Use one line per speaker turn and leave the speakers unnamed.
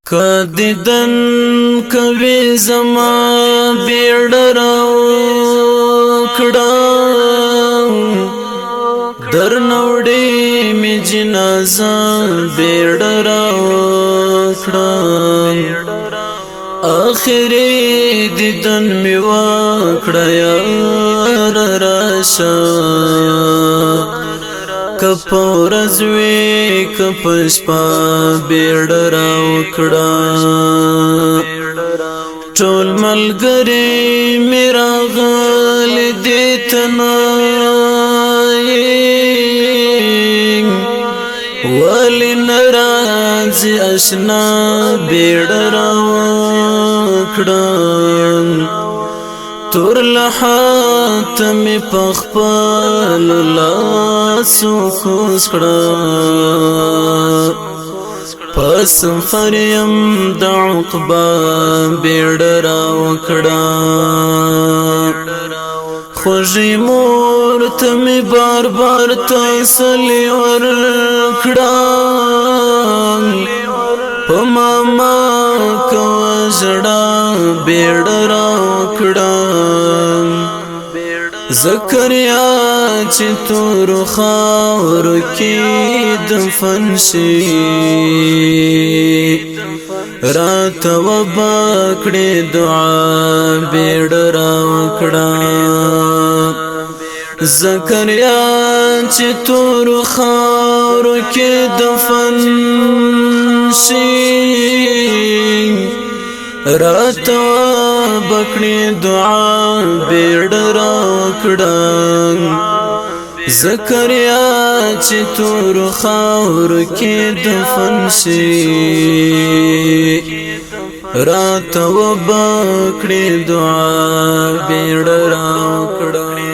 کدیدن کوي زما بیړراو کړه درنوړې می جنازه بیړراو کړه اخري دیدن می وکړه یار راشه کپورز وی کپشپا بیړراو کړه ټول ملګری میرا غل دیتنا ولی ناراض اشنا بیړراو کړه تور لحات می پخپل لاسو خوش کړه پس فریم د عقبا بیړراو کړه خوږی مور ته می بار بار تسلی ورکړه په ماما کو ژړا بیړراو کړه زکریا چې تور خاور کې دفن شي رات و باکړې دعا بیړراو کړه زکریا چې تور خاور کې دفن شي رات بکړې دعا بیړراو کړه زکریا چې تور خاور کې دفن شي رات بکړې دعا بیړراو کړه